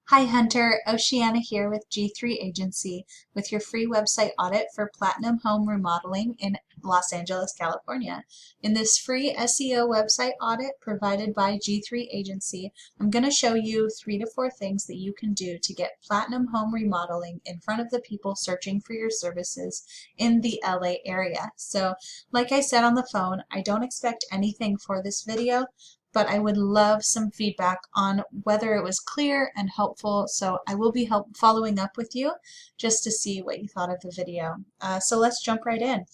Hi Hunter, Oceana here with G3 Agency with your free website audit for Platinum Home Remodeling in Los Angeles, California. In this free SEO website audit provided by G3 Agency, I'm going to show you 3 to 4 things that you can do to get Platinum Home Remodeling in front of the people searching for your services in the LA area. So, like I said on the phone, I don't expect anything for this video, but I would love some feedback on whether it was clear and helpful. So I will be following up with you just to see what you thought of the video. So let's jump right in.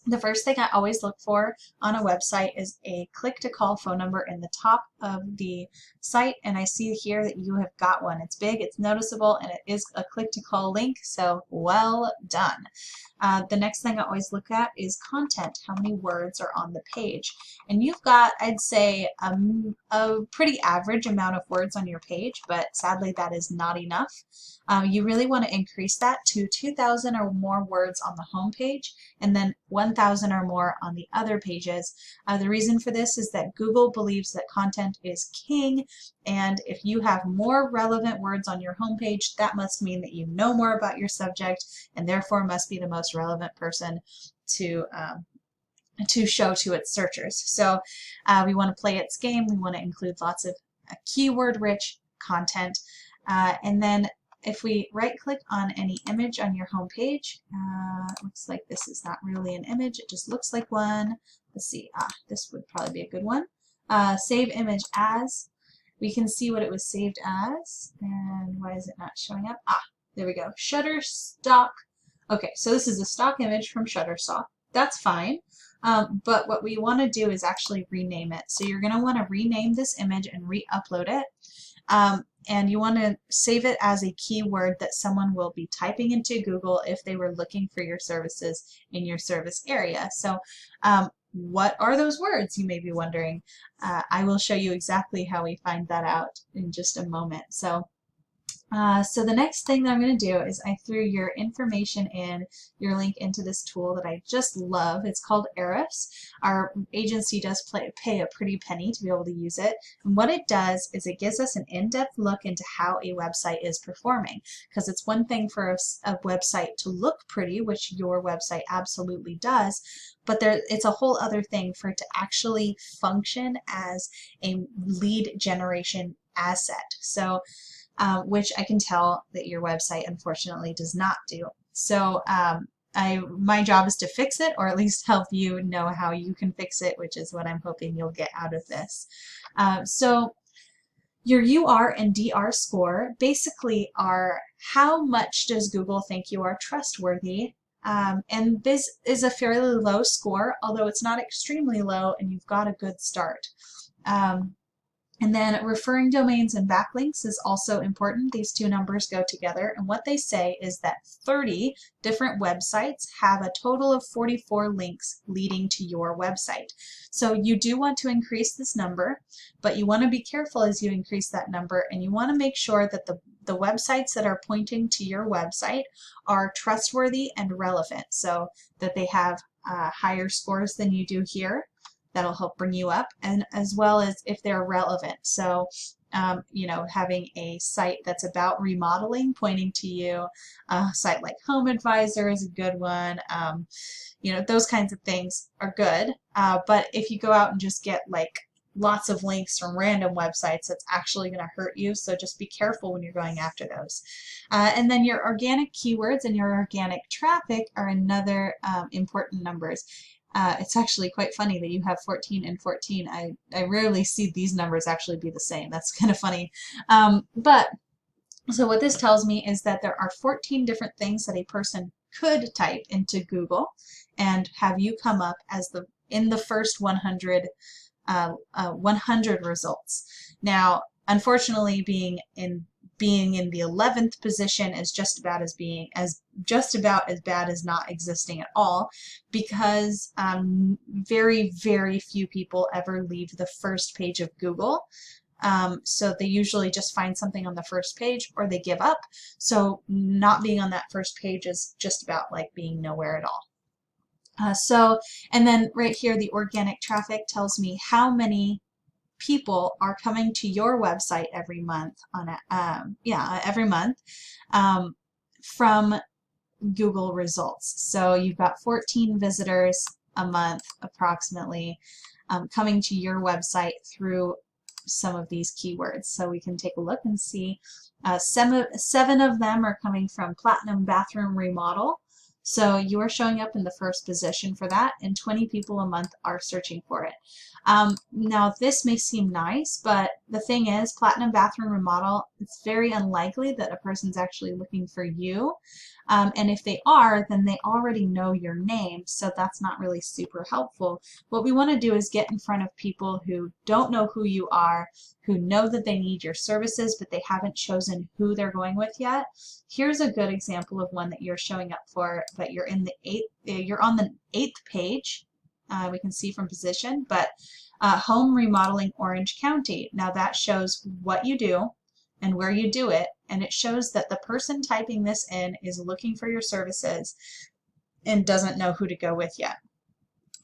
The first thing I always look for on a website is a click-to-call phone number in the top of the site, and I see here that you have got one. It's big, it's noticeable, and it is a click-to-call link, so well done. The next thing I always look at is content, how many words are on the page. And you've got, I'd say, a pretty average amount of words on your page, but sadly that is not enough. You really want to increase that to 2,000 or more words on the home page, and then 1,000 or more on the other pages. The reason for this is that Google believes that content is king, and if you have more relevant words on your homepage, that must mean that you know more about your subject and therefore must be the most relevant person to show to its searchers. So we want to play its game. We want to include lots of keyword-rich content, and then if we right-click on any image on your home page, looks like this is not really an image, it just looks like one. Let's see, this would probably be a good one. Save image as. We can see what it was saved as, and why is it not showing up? There we go, Shutterstock. Okay, so this is a stock image from Shutterstock. That's fine, but what we want to do is actually rename it. So you're going to want to rename this image and re-upload it. And you want to save it as a keyword that someone will be typing into Google if they were looking for your services in your service area. So what are those words, you may be wondering? I will show you exactly how we find that out in just a moment. So the next thing that I'm going to do is I threw your information in, your link into this tool that I just love. It's called Ahrefs. Our agency does pay a pretty penny to be able to use it. And what it does is it gives us an in-depth look into how a website is performing. Because it's one thing for a website to look pretty, which your website absolutely does, but it's a whole other thing for it to actually function as a lead generation asset. So which I can tell that your website unfortunately does not do. So my job is to fix it, or at least help you know how you can fix it, which is what I'm hoping you'll get out of this. So your UR and DR score basically are how much does Google think you are trustworthy. And this is a fairly low score, although it's not extremely low, and you've got a good start. And then referring domains and backlinks is also important. These two numbers go together, and what they say is that 30 different websites have a total of 44 links leading to your website. So you do want to increase this number, but you want to be careful as you increase that number, and you want to make sure that the websites that are pointing to your website are trustworthy and relevant, so that they have higher scores than you do here. That'll help bring you up, and as well as if they're relevant. So, you know, having a site that's about remodeling pointing to you, a site like Home Advisor is a good one. You know, those kinds of things are good. But if you go out and just get like lots of links from random websites, that's actually going to hurt you. So just be careful when you're going after those. And then your organic keywords and your organic traffic are another important numbers. It's actually quite funny that you have 14 and 14. I rarely see these numbers actually be the same. That's kind of funny. So what this tells me is that there are 14 different things that a person could type into Google and have you come up as in the first 100 results. Now, unfortunately, being in the 11th position is just about as bad as not existing at all, because very, very few people ever leave the first page of Google. So they usually just find something on the first page or they give up. So not being on that first page is just about like being nowhere at all. And then right here, the organic traffic tells me how many people are coming to your website every month on every month from Google results. So you've got 14 visitors a month approximately coming to your website through some of these keywords. So we can take a look and see 7 of them are coming from Platinum Bathroom Remodel. So you are showing up in the first position for that, and 20 people a month are searching for it. Now this may seem nice, but the thing is, Platinum Bathroom Remodel, it's very unlikely that a person's actually looking for you. And if they are, then they already know your name, so that's not really super helpful. What we want to do is get in front of people who don't know who you are, who know that they need your services, but they haven't chosen who they're going with yet. Here's a good example of one that you're showing up for, but you're on the 8th page. We can see from position, but Home Remodeling Orange County. Now that shows what you do and where you do it, and it shows that the person typing this in is looking for your services and doesn't know who to go with yet.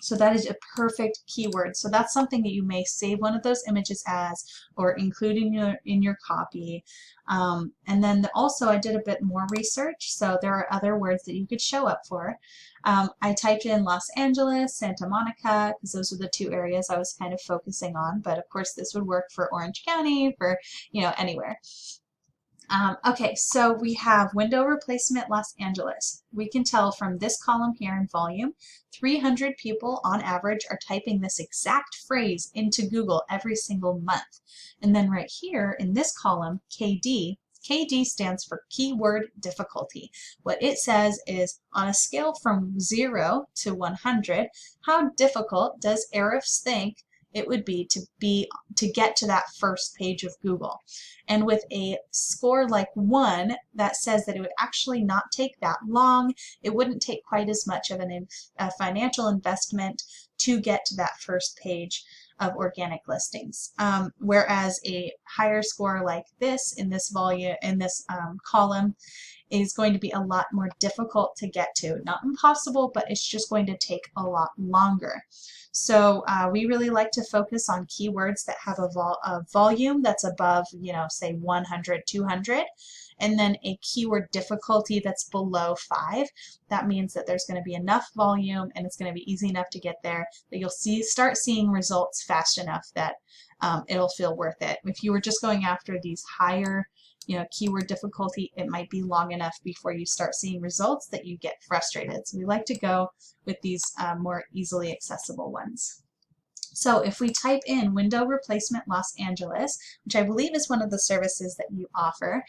So that is a perfect keyword. So that's something that you may save one of those images as, or include in your copy. And then also I did a bit more research, so there are other words that you could show up for. I typed in Los Angeles, Santa Monica, because those are the 2 areas I was kind of focusing on, but of course this would work for Orange County, for anywhere. Okay, so we have window replacement Los Angeles. We can tell from this column here in volume, 300 people on average are typing this exact phrase into Google every single month. And then right here in this column, KD stands for keyword difficulty. What it says is, on a scale from 0 to 100, how difficult does Arifs think it would be to get to that first page of Google? And with a score like 1, that says that it would actually not take that long. It wouldn't take quite as much of a financial investment to get to that first page of organic listings. Whereas a higher score like this in this column is going to be a lot more difficult to get to. Not impossible, but it's just going to take a lot longer. So we really like to focus on keywords that have a volume that's above, say 100, 200, and then a keyword difficulty that's below 5. That means that there's going to be enough volume and it's going to be easy enough to get there that you'll start seeing results fast enough that it'll feel worth it. If you were just going after these higher keyword difficulty, it might be long enough before you start seeing results that you get frustrated. So we like to go with these more easily accessible ones. So if we type in window replacement Los Angeles, which I believe is one of the services that you offer,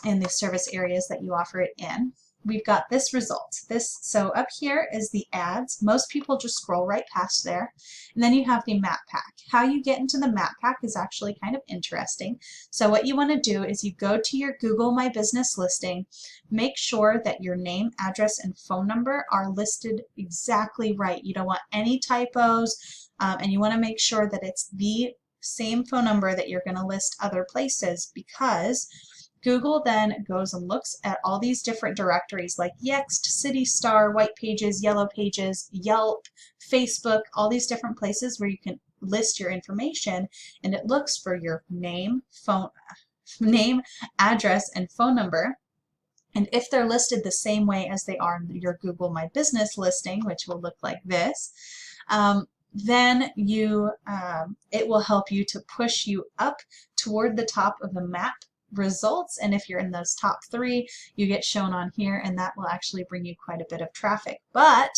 in the service areas that you offer it in, we've got this result. So up here is the ads. Most people just scroll right past there. And then you have the map pack. How you get into the map pack is actually kind of interesting. So what you want to do is you go to your Google My Business listing, make sure that your name, address, and phone number are listed exactly right. You don't want any typos, and you want to make sure that it's the same phone number that you're going to list other places, because Google then goes and looks at all these different directories like Yext, City Star, White Pages, Yellow Pages, Yelp, Facebook, all these different places where you can list your information, and it looks for your name, address, and phone number. And if they're listed the same way as they are in your Google My Business listing, which will look like this, then it will help you to push you up toward the top of the map results, and if you're in those top 3, you get shown on here, and that will actually bring you quite a bit of traffic, but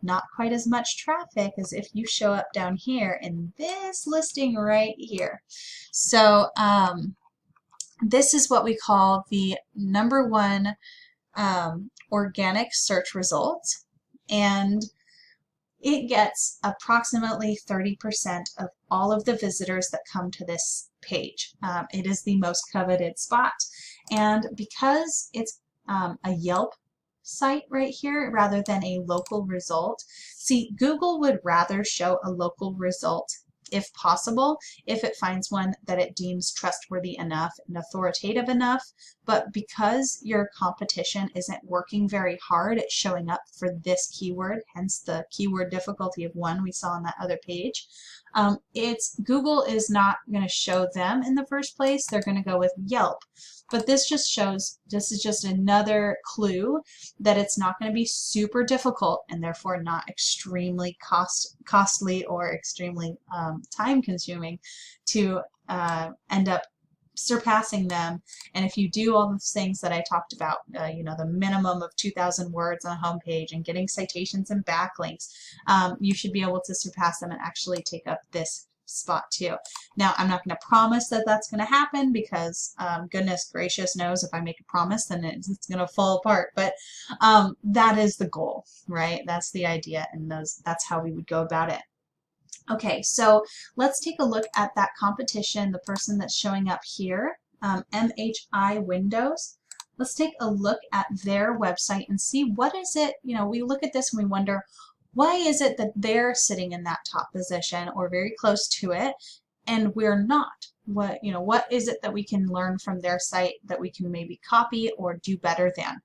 not quite as much traffic as if you show up down here in this listing right here. So this is what we call the #1 organic search result, and it gets approximately 30% of all of the visitors that come to this page. It is the most coveted spot, and because it's a Yelp site right here rather than a local result, see, Google would rather show a local result if possible, if it finds one that it deems trustworthy enough and authoritative enough. But because your competition isn't working very hard at showing up for this keyword, hence the keyword difficulty of 1 we saw on that other page, Google is not going to show them in the first place. They're going to go with Yelp. But this just shows, this is just another clue that it's not going to be super difficult and therefore not extremely costly or extremely time consuming to end up surpassing them. And if you do all the things that I talked about, you know, the minimum of 2,000 words on a homepage and getting citations and backlinks, you should be able to surpass them and actually take up this spot too. Now, I'm not going to promise that that's going to happen because goodness gracious knows if I make a promise then it's going to fall apart, but that is the goal, right? That's the idea, and that's how we would go about it. Okay, so let's take a look at that competition, the person that's showing up here, MHI Windows. Let's take a look at their website and see what is it, you know, we look at this and we wonder, why is it that they're sitting in that top position or very close to it and we're not? What, you know, what is it that we can learn from their site that we can maybe copy or do better than?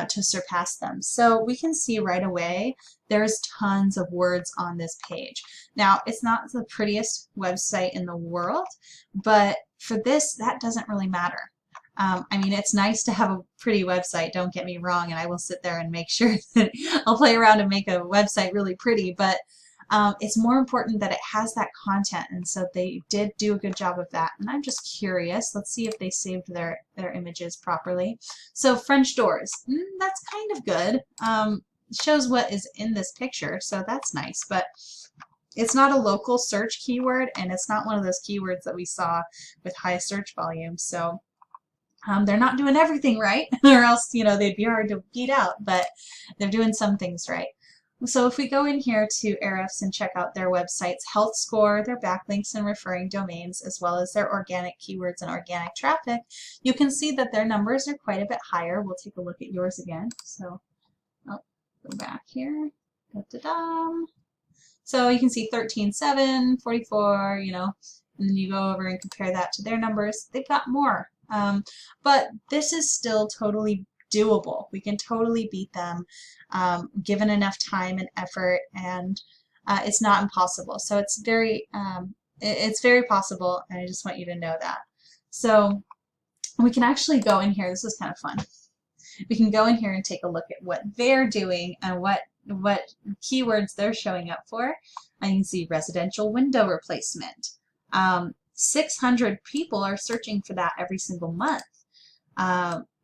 To surpass them. So we can see right away there's tons of words on this page. Now, it's not the prettiest website in the world, but for this, that doesn't really matter. I mean, it's nice to have a pretty website, don't get me wrong, and I will sit there and make sure that I'll play around and make a website really pretty, but it's more important that it has that content, and so they did do a good job of that. And I'm just curious, let's see if they saved their images properly. So French doors, that's kind of good. Shows what is in this picture, so that's nice, but it's not a local search keyword, and it's not one of those keywords that we saw with high search volume, so they're not doing everything right, or else, you know, they'd be hard to beat out, but they're doing some things right. So if we go in here to Ahrefs and check out their website's health score, their backlinks and referring domains, as well as their organic keywords and organic traffic, you can see that their numbers are quite a bit higher. We'll take a look at yours again. So I'll go back here. Da-da-dum. So you can see 13.7, 44, you know, and then you go over and compare that to their numbers. They've got more. But this is still totally doable. We can totally beat them given enough time and effort, and it's not impossible. So it's very possible, and I just want you to know that. So we can actually go in here. This is kind of fun. We can go in here and take a look at what they're doing and what keywords they're showing up for. I can see residential window replacement. 600 people are searching for that every single month.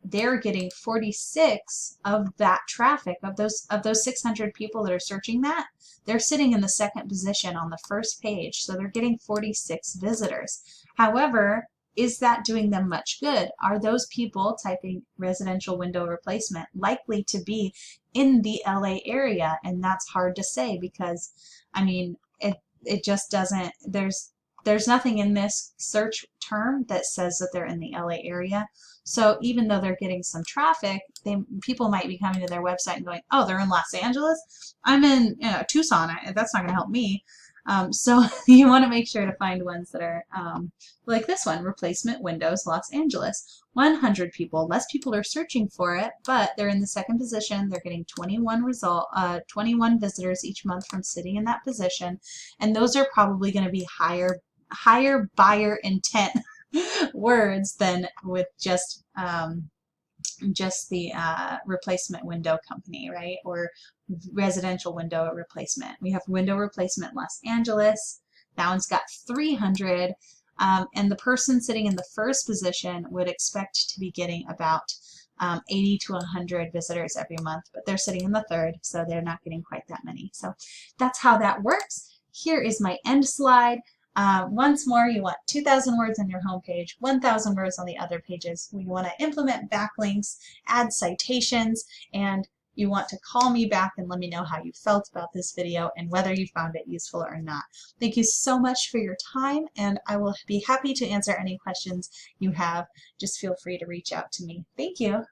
They're getting 46 of that traffic, of those 600 people that are searching that, they're sitting in the second position on the first page, so they're getting 46 visitors. However, is that doing them much good? Are those people typing residential window replacement likely to be in the LA area? And that's hard to say because, I mean, it just doesn't, there's nothing in this search term that says that they're in the LA area. So even though they're getting some traffic, people might be coming to their website and going, oh, they're in Los Angeles? I'm in Tucson. That's not going to help me. So you want to make sure to find ones that are like this one, Replacement Windows Los Angeles. 100 people. Less people are searching for it, but they're in the second position. They're getting 21 visitors each month from sitting in that position, and those are probably going to be higher buyer intent words than with just the replacement window company, right? Or residential window replacement. We have window replacement Los Angeles. That one's got 300. And the person sitting in the first position would expect to be getting about 80 to 100 visitors every month, but they're sitting in the third, so they're not getting quite that many. So that's how that works. Here is my end slide. Once more, you want 2,000 words on your homepage, 1,000 words on the other pages. We want to implement backlinks, add citations, and you want to call me back and let me know how you felt about this video and whether you found it useful or not. Thank you so much for your time, and I will be happy to answer any questions you have. Just feel free to reach out to me. Thank you.